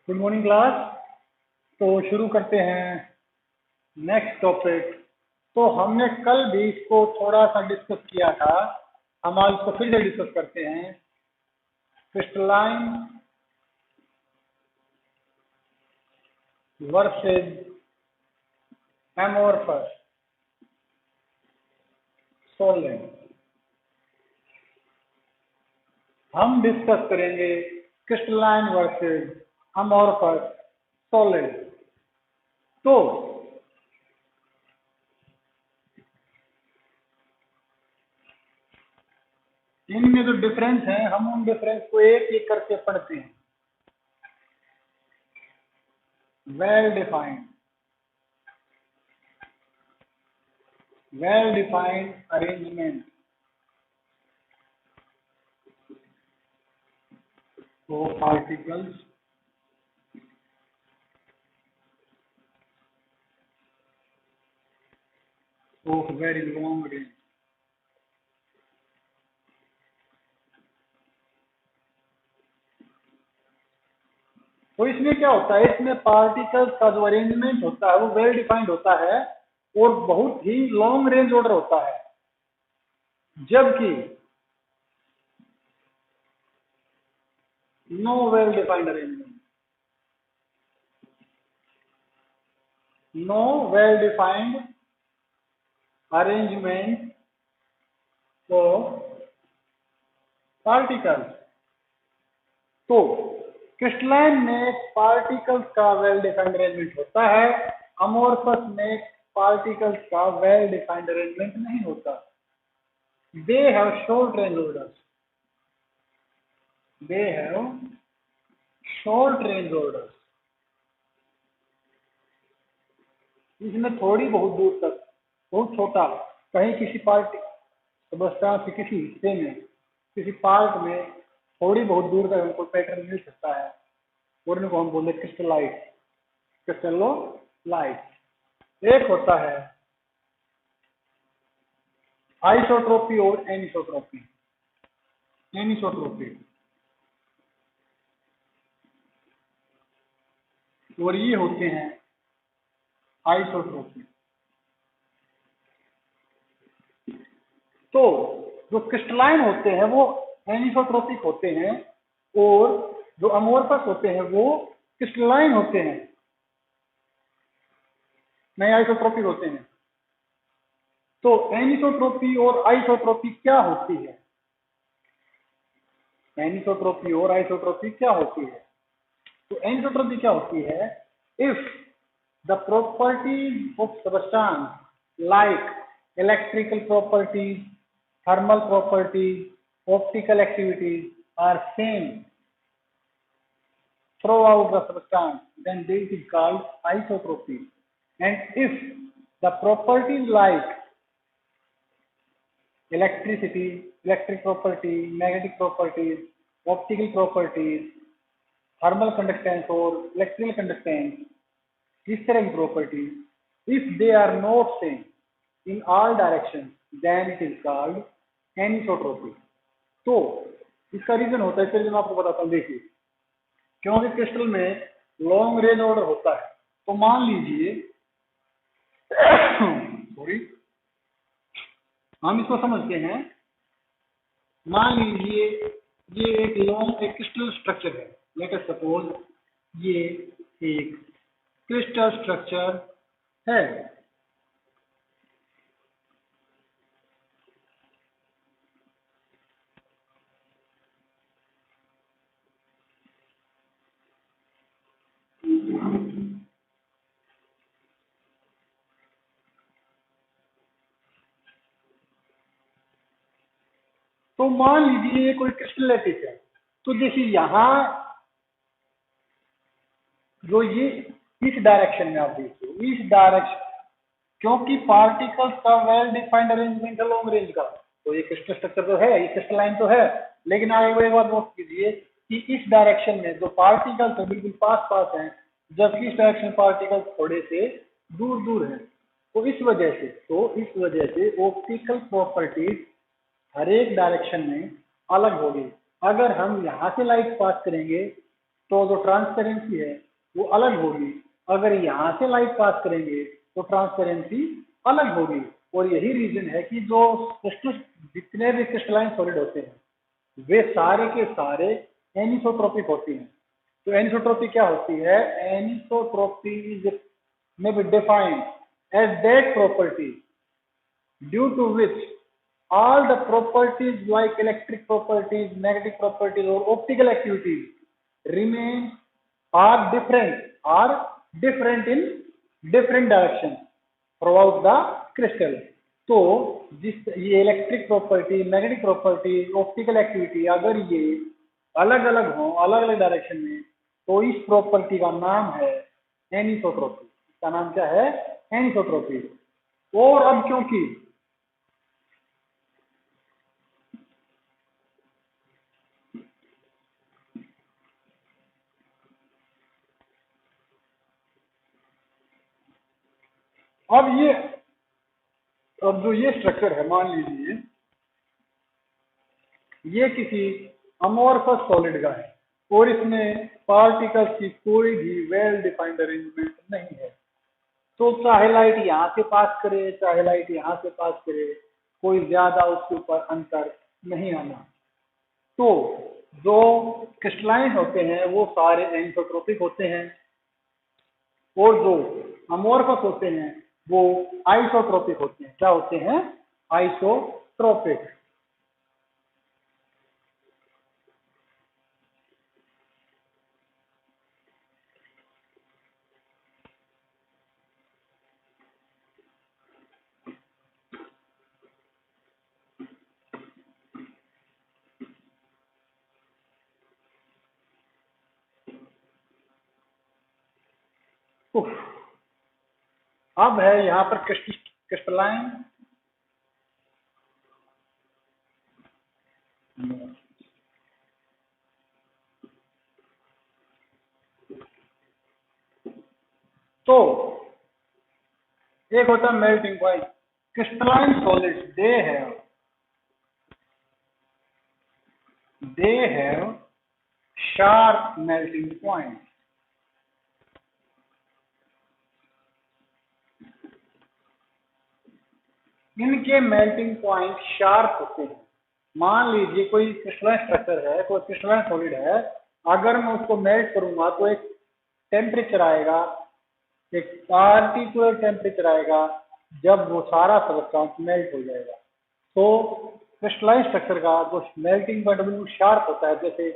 Good morning class. तो शुरू करते हैं नेक्स्ट टॉपिक। तो हमने कल भी इसको थोड़ा सा डिस्कस किया था, हम आज इसको फिर से डिस्कस करते हैं। Crystalline versus amorphous solid. हम डिस्कस करेंगे क्रिस्टलाइन वर्सेस एमोर्फस सॉलिड। तो इनमें जो डिफरेंस है हम उन डिफरेंस को एक एक करके पढ़ते हैं। well defined arrangement of particles of very long range। तो इसमें क्या होता है, इसमें पार्टिकल्स का जो अरेंजमेंट होता है वो वेल डिफाइंड होता है और बहुत ही लॉन्ग रेंज ऑर्डर होता है, जबकि no well defined arrangement, no well defined arrangement of particles. तो क्रिस्टलाइन में पार्टिकल्स का वेल डिफाइंड अरेंजमेंट होता है, अमोर्फस में पार्टिकल्स का वेल डिफाइंड अरेंजमेंट नहीं होता। They have short range orders, they have short range orders. इसमें थोड़ी बहुत दूर तक, बहुत छोटा, कहीं किसी पार्ट अवस्था के किसी हिस्से में, किसी पार्ट में थोड़ी बहुत दूर तक हमको पैटर्न मिल सकता है और इनको हम बोलते क्रिस्टलाइट, क्रिस्टलोलाइट। एक होता है आइसोट्रोपी और एनिसोट्रोपी। एनिसोट्रोपी और ये होते हैं आइसोट्रोपी। तो जो क्रिस्टलाइन होते हैं वो एनिसोट्रोपिक होते हैं और जो अमोर्फस होते हैं वो क्रिस्टलाइन होते हैं, नहीं आइसोट्रोपिक होते हैं। तो एनिसोट्रोपी और आइसोट्रोपी क्या होती है? एनिसोट्रोपी और आइसोट्रोपी क्या होती है? तो एनिसोट्रोपी क्या होती है? If the properties of substance like electrical properties, thermal properties, optical activities are same throughout the substance, then this is called isotropy. And if the properties like electricity, electric property, magnetic properties, optical properties, thermal conductance or electrical conductance, इस तरह की properties, if they are not same in all directions, then it is called एनिसोट्रोपी। तो इसका reason होता है, इसका reason आपको बताता हूँ। देखिए, क्योंकि क्रिस्टल में लॉन्ग रेंज ऑर्डर होता है, तो मान लीजिए सॉरी, हम इसको समझते हैं। मान लीजिए ये एक क्रिस्टल स्ट्रक्चर है। लेट अस सपोज ये एक क्रिस्टल स्ट्रक्चर है। तो मान लीजिए ये कोई क्रिस्टल लैटिस है। तो देखिए यहाँ जो ये इस डायरेक्शन में आप देखिए, इस डायरेक्शन, क्योंकि पार्टिकल्स का वेल डिफाइंड अरेंजमेंट है लॉन्ग रेंज का, तो ये क्रिस्टल स्ट्रक्चर तो है, ये क्रिस्टलाइन तो है। लेकिन आगे वो एक बात नोट कीजिए कि इस डायरेक्शन में जो पार्टिकल्स है बिल्कुल पास पास हैं, जबकि इस डायरेक्शन पार्टिकल्स थोड़े से दूर दूर हैं। तो इस वजह से ऑप्टिकल प्रॉपर्टीज हर एक डायरेक्शन में अलग होगी। अगर हम यहाँ से लाइट पास करेंगे तो जो ट्रांसपेरेंसी है वो अलग होगी। अगर यहाँ से लाइट पास करेंगे तो ट्रांसपेरेंसी अलग होगी। और यही रीजन है कि जो जितने भी क्रिस्टलाइन सॉलिड होते हैं वे सारे के सारे एनिसोट्रोपिक होती हैं। तो एनिसोट्रोपी क्या होती है? एनिसोट्रोपी is may be defined as that property due to which all the properties like electric properties, magnetic properties or optical activities remain are different in different directions throughout the crystal. तो जिस ये electric property, magnetic property, optical activity अगर ये अलग अलग हो, अलग अलग डायरेक्शन में, तो इस प्रॉपर्टी का नाम है एनिसोट्रोपी। इसका नाम क्या है? एनिसोट्रोपी। और अब क्योंकि अब जो ये स्ट्रक्चर है, मान लीजिए ये किसी अमोर्फस सॉलिड का है और इसमें पार्टिकल्स की कोई भी वेल डिफाइंड अरेंजमेंट नहीं है। तो चाहे लाइट यहाँ से पास करे, चाहे लाइट यहाँ से पास करे, कोई ज्यादा उसके ऊपर अंतर नहीं आना। तो जो क्रिस्टलाइन होते हैं वो सारे एनिसोट्रोपिक होते हैं और जो अमोर्फस होते हैं वो आइसोट्रोपिक होते हैं। क्या होते हैं? आइसोट्रोपिक। अब है यहाँ पर क्रिस्टलाइन तो एक होता है melting point. Crystalline solids they have sharp melting point. इनके मेल्टिंग पॉइंट शार्प होते हैं। मान लीजिए कोई क्रिस्टलाइन स्ट्रक्चर है, कोई क्रिस्टलाइन सॉलिड है, अगर मैं उसको मेल्ट करूंगा तो एक टेम्परेचर आएगा, एक पार्टिकुलर टेम्परेचर आएगा जब वो सारा सब्सटेंस मेल्ट हो जाएगा। तो क्रिस्टलाइन स्ट्रक्चर का जो मेल्टिंग पॉइंट बिल्कुल शार्प होता है, जैसे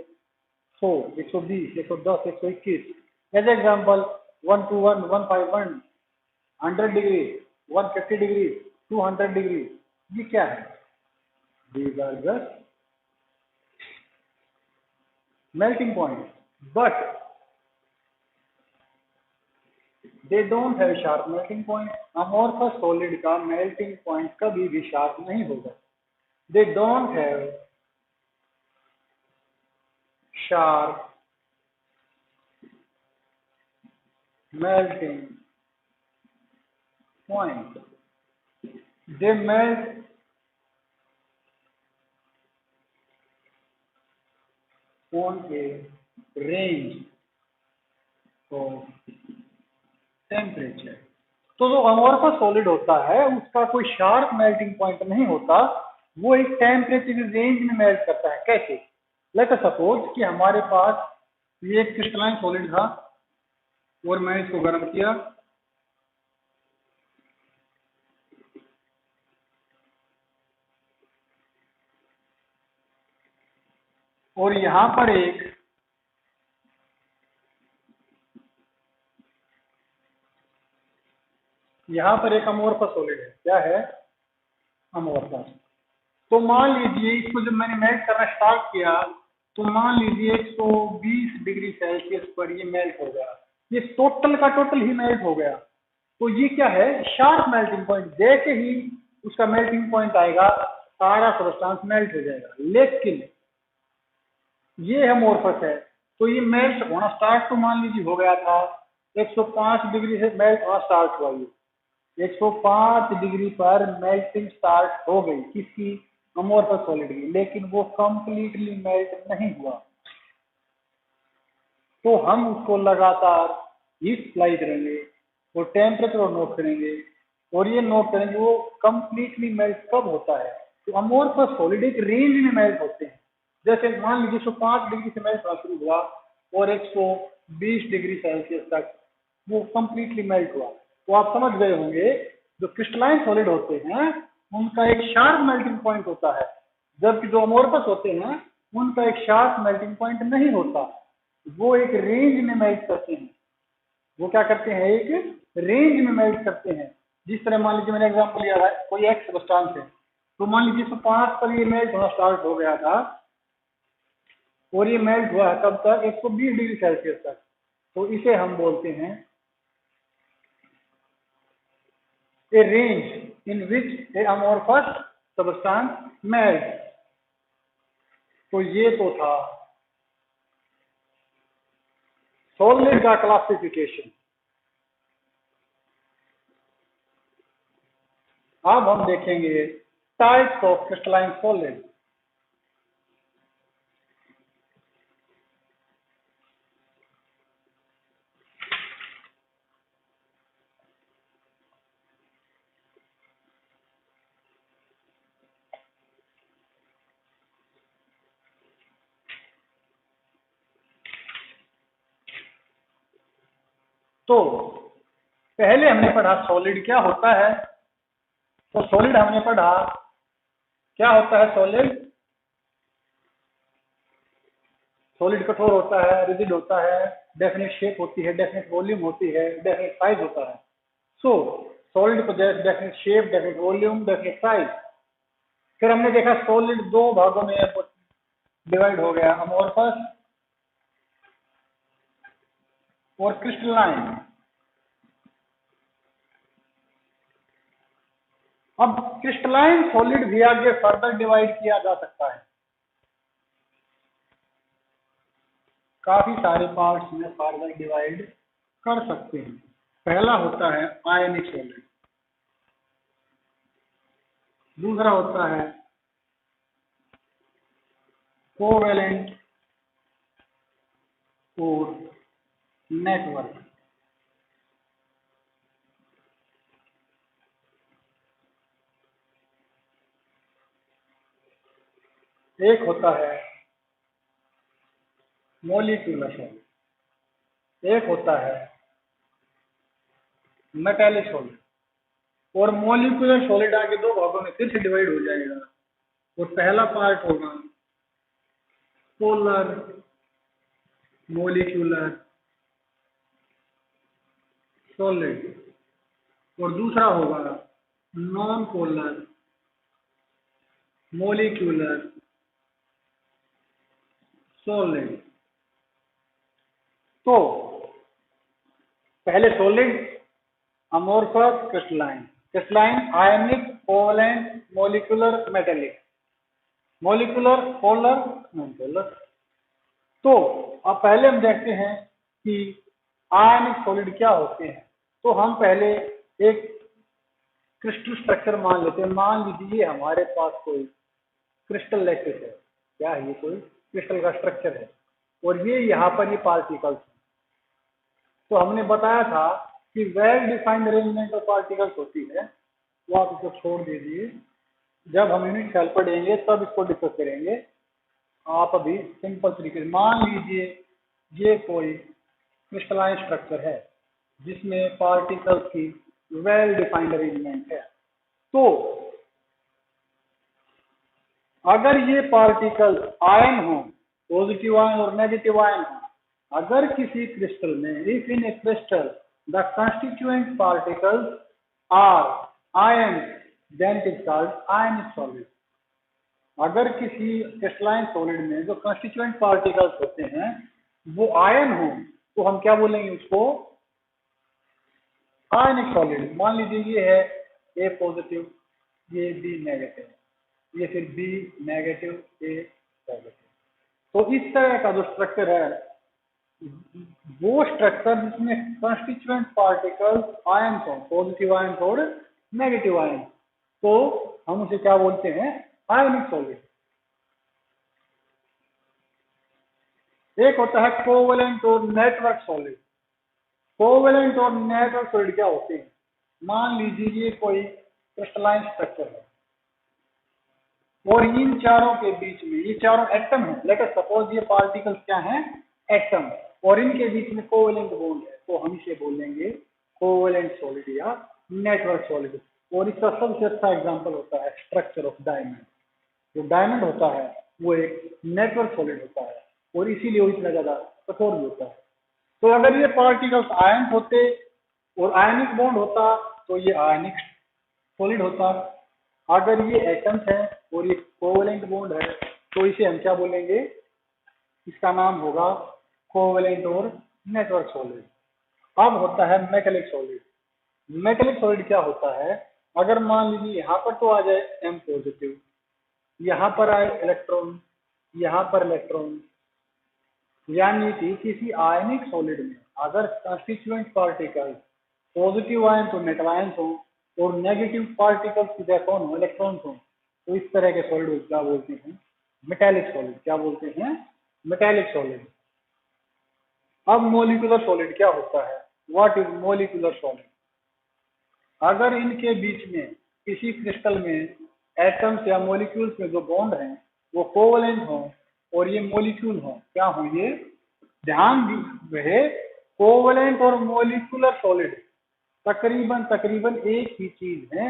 100, 120, 110, 121। As example 121, 151, 100 degree, 150 degree, 200 degree. ये क्या है? These are just melting points, but they don't have sharp melting point. Amorphous solid का melting point कभी भी sharp नहीं होगा। They don't have sharp melting point. They melt on a range of temperature. तो जो अमोर्फस सॉलिड होता है उसका कोई शार्प मेल्टिंग पॉइंट नहीं होता, वो एक टेम्परेचर रेंज में मेल्ट करता है। कैसे? लेट अस सपोज कि हमारे पास ये एक क्रिस्टलाइन सॉलिड था और मैंने इसको गर्म किया, और यहां पर एक अमोर्फस सॉलिड है। क्या है? अमोर्फस। तो मान लीजिए इसको जब मैंने मेल्ट करना स्टार्ट किया तो मान लीजिए 120 डिग्री सेल्सियस पर ये मेल्ट हो गया। ये टोटल का टोटल ही मेल्ट हो गया। तो ये क्या है? Sharp melting point. जैसे ही उसका मेल्टिंग पॉइंट आएगा सारा सब्सटेंस मेल्ट हो जाएगा। लेकिन ये अमोर्फस है तो ये मेल्ट होना स्टार्ट तो मान लीजिए हो गया था, 105 डिग्री से मेल्ट होना स्टार्ट हुआ। ये 105 डिग्री पर मेल्टिंग स्टार्ट हो गई किसकी? अमोर्फस सॉलिड की। लेकिन वो कंप्लीटली मेल्ट नहीं हुआ। तो हम उसको लगातार हीट अप्लाई करेंगे और टेम्परेचर नोट करेंगे और ये नोट करेंगे वो कंप्लीटली मेल्ट कब होता है। तो अमोर्फस सॉलिड एक रेंज में मेल्ट होते हैं। जैसे मान लीजिए 105 डिग्री से मेल्ट होना शुरू हुआ और 120 डिग्री सेल्सियस तक वो कंप्लीटली मेल्ट हुआ। तो आप समझ गए होंगे जो क्रिस्टलाइन सॉलिड होते हैं उनका एक शार्प मेल्टिंग पॉइंट होता है, जबकि जो अमोर्फस होते हैं उनका एक शार्प मेल्टिंग पॉइंट नहीं होता। वो एक रेंज में मेल्ट करते हैं। वो क्या करते हैं, एक रेंज में मेल्ट करते हैं। जिस तरह मान लीजिए मैंने एग्जांपल लिया था कोई एक्स सब्सटेंस है, तो मान लीजिए 105 पर ये मेल्ट होना स्टार्ट हो गया था और ये मेल्ट हुआ है कब तक, 120 डिग्री सेल्सियस तक। तो इसे हम बोलते हैं ए रेंज इन विच ए अमोर्फस सब्सटेंस मेल्ट। तो ये तो था सॉलिड का क्लासिफिकेशन। अब हम देखेंगे टाइप्स ऑफ क्रिस्टलाइन सॉलिड। तो पहले हमने पढ़ा सॉलिड क्या होता है। तो सॉलिड हमने पढ़ा क्या होता है। सॉलिड सॉलिड कठोर होता है, रिजिड होता है, डेफिनेट शेप होती है, डेफिनेट वॉल्यूम होती है, डेफिनेट साइज होता है। So solid possess definite shape, definite volume, definite size. फिर हमने देखा सॉलिड दो भागों में डिवाइड हो गया, अमोर्फस और क्रिस्टलाइन। अब क्रिस्टलाइन सॉलिड भी आगे फर्दर डिवाइड किया जा सकता है, काफी सारे पार्ट्स में फर्दर डिवाइड कर सकते हैं। पहला होता है आयनिक सॉलिड, दूसरा होता है कोवेलेंट और नेटवर्क। एक होता है मोलिक्यूलर सॉलिड, एक होता है मेटेलिक सॉलिड। और मोलिकुलर सॉलिड आगे दो भागों में फिर से डिवाइड हो जाएगा। और पहला पार्ट होगा पोलर मोलिकुलर सॉलिड और दूसरा होगा नॉन पोलर मोलिकुलर सॉलिड। तो पहले solid, amorphous, crystalline. Crystalline ionic, covalent, molecular, metallic. Molecular, polar, non polar. तो अब पहले हम देखते हैं कि आयनिक सॉलिड क्या होते हैं। तो हम पहले एक क्रिस्टल स्ट्रक्चर मान लेते हैं। मान लीजिए हमारे पास कोई क्रिस्टल लैटिस है। क्या है ये, कोई क्रिस्टल का स्ट्रक्चर है और ये यहाँ पर ये पार्टिकल्स। तो हमने बताया था कि well defined arrangement of particles होती है। वो आप इसको छोड़ दीजिए, जब हम यूनिट सेल पढ़ेंगे तब इसको डिस्कस करेंगे। आप अभी सिंपल तरीके से मान लीजिए ये कोई क्रिस्टलाइन स्ट्रक्चर है जिसमें पार्टिकल्स की वेल डिफाइंड अरेंजमेंट है। तो अगर ये पार्टिकल आयन हो, पॉजिटिव आयन और नेगेटिव आयन हो, अगर किसी क्रिस्टल में, if in a crystal the constituent particles are ion, then it is called ionic solid. अगर किसी क्रिस्टलाइन सॉलिड में जो कंस्टिट्यूएंट पार्टिकल्स होते हैं वो आयन हो तो हम क्या बोलेंगे उसको, आयनिक सॉलिड। मान लीजिए ये है ए पॉजिटिव, ये बी नेगेटिव, ये फिर बी नेगेटिव, ए पॉजिटिव। तो इस तरह का जो स्ट्रक्चर है वो स्ट्रक्चर जिसमें कंस्टिट्यूएंट पार्टिकल्स आयन हो, पॉजिटिव आयन और नेगेटिव आयन, तो हम उसे क्या बोलते हैं, आयनिक सॉलिड। एक होता है कोवेलेंट और नेटवर्क सॉलिड। कोवेलेंट और नेटवर्क सॉलिड क्या होते हैं? मान लीजिए ये कोई क्रिस्टलाइन स्ट्रक्चर है और इन चारों के बीच में, ये चारों एटम है, लेट अस सपोज ये पार्टिकल्स क्या हैं? एटम। और इनके बीच में कोवेलेंट बॉन्ड है, तो हम इसे बोलेंगे कोवेलेंट सॉलिड या नेटवर्क सॉलिड। और इसका सबसे अच्छा एग्जांपल होता है स्ट्रक्चर ऑफ डायमंड। जो डायमंड होता है वो एक नेटवर्क सॉलिड होता है और इसीलिए वो इतना ज्यादा कठोर भी होता है। तो अगर ये पार्टिकल्स आयन होते और आयनिक बॉन्ड होता तो ये आयनिक सॉलिड होता। अगर ये एटम्स है और ये कोवेलेंट बॉन्ड है तो इसे हम क्या बोलेंगे? इसका नाम होगा कोवेलेंट और नेटवर्क सॉलिड। अब होता है मेटेलिक सॉलिड। मेटेलिक सॉलिड क्या होता है? अगर मान लीजिए यहाँ पर तो आ जाए एम पॉजिटिव, यहाँ पर आए इलेक्ट्रॉन, यहाँ पर इलेक्ट्रॉन, यानी कि किसी आयनिक सॉलिड में अगर कंस्टिट्यूएंट पार्टिकल्स पॉजिटिव आयन तो मेटल आयन हो और नेगेटिव पार्टिकल्स की कौन हो? इलेक्ट्रॉन्स हो, तो इस तरह के सॉलिड को क्या बोलते हैं? Metallic solid. क्या बोलते हैं? Metallic solid. अब मोलिकुलर सॉलिड क्या होता है? What is molecular solid? अगर इनके बीच में किसी क्रिस्टल में एटम्स या मॉलिक्यूल्स में जो बॉन्ड हैं वो कोवलेंट हो और ये मॉलिक्यूल हो, क्या हो ये? ध्यान रहे, कोवलेंट और मोलिकुलर सॉलिड तकरीबन तकरीबन एक ही चीज है,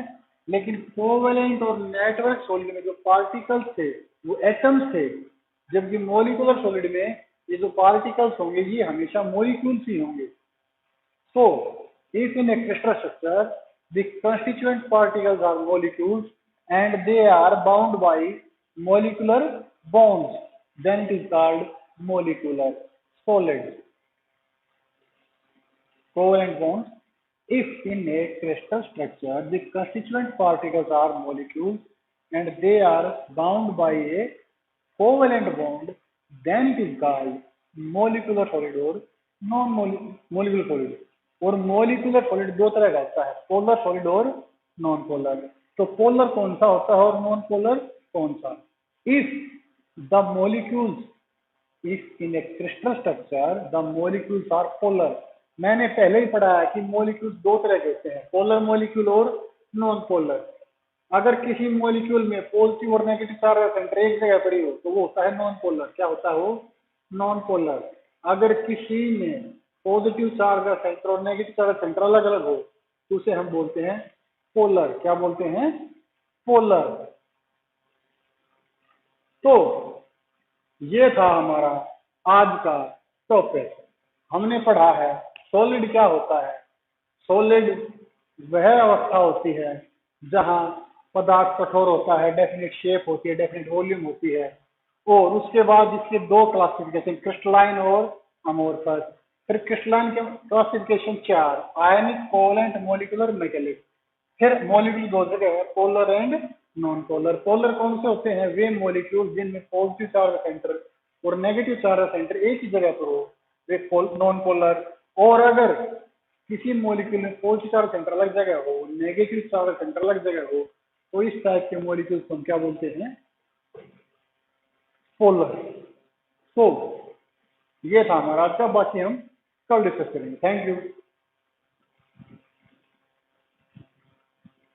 लेकिन कोवलेंट और नेटवर्क सॉलिड में जो पार्टिकल्स थे वो एटम्स थे, जबकि मोलिकुलर सॉलिड में ये जो पार्टिकल्स होंगे ये हमेशा मॉलिक्यूल्स ही होंगे। So, if in a crystal structure, the constituent particles are molecules and they are bound by molecular bonds, then it is called molecular solid. Covalent bonds. If in a crystal structure, the constituent particles are molecules and they are bound by a covalent bond, then it is called molecular solid or non-molecular solid। और molecular solid दो तरह का होता है, polar solid और non polar. तो polar कौन सा होता है और नॉन पोलर कौन सा? If the molecules if in a crystal structure the molecules are polar. मैंने पहले ही पढ़ा है कि मोलिक्यूल्स दो तरह के होते हैं, पोलर मोलिक्यूल और नॉन पोलर। अगर किसी मोलिक्यूल में पॉजिटिव और नेगेटिव चार्ज सेंटर एक जगह पड़ी हो तो वो होता है नॉन पोलर। क्या होता है वो? Non polar. अगर किसी में पॉजिटिव चार्ज का सेंटर और नेगेटिव चार्ज का सेंटर अलग अलग हो तो उसे हम बोलते हैं पोलर। क्या बोलते हैं? पोलर। तो ये था हमारा आज का टॉपिक। हमने पढ़ा है सॉलिड क्या होता है। सॉलिड वह अवस्था होती है जहां पदार्थ कठोर होता है, डेफिनेट शेप होती है, डेफिनेट वॉल्यूम होती है, और उसके बाद इसके दो क्लासिफिकेशन, क्रिस्टलाइन और अमोर्फस। फिर क्रिस्टलाइन के क्लासिफिकेशन चार, आयनिक, कोवलेंट, मोलिकुलर, मेटेलिक। फिर मोलिक्यूल दो जगह है, polar and non polar. Polar कौन से होते हैं? वे मोलिक्यूल जिनमें पॉजिटिव चार्ज सेंटर और नेगेटिव चार्ज सेंटर एक ही जगह पर हो, वे नॉन पोलर। और अगर किसी मोलिक्यूल में पॉजिटिव चार्ज सेंटर अलग जगह हो, नेगेटिव चार्ज सेंटर अलग जगह हो, तो इस टाइप के मोलिक्यूल्स को हम क्या बोलते हैं? पोलर। तो ये था हमारा आज का, बाकी हम कल डिस्कस करेंगे। Thank you.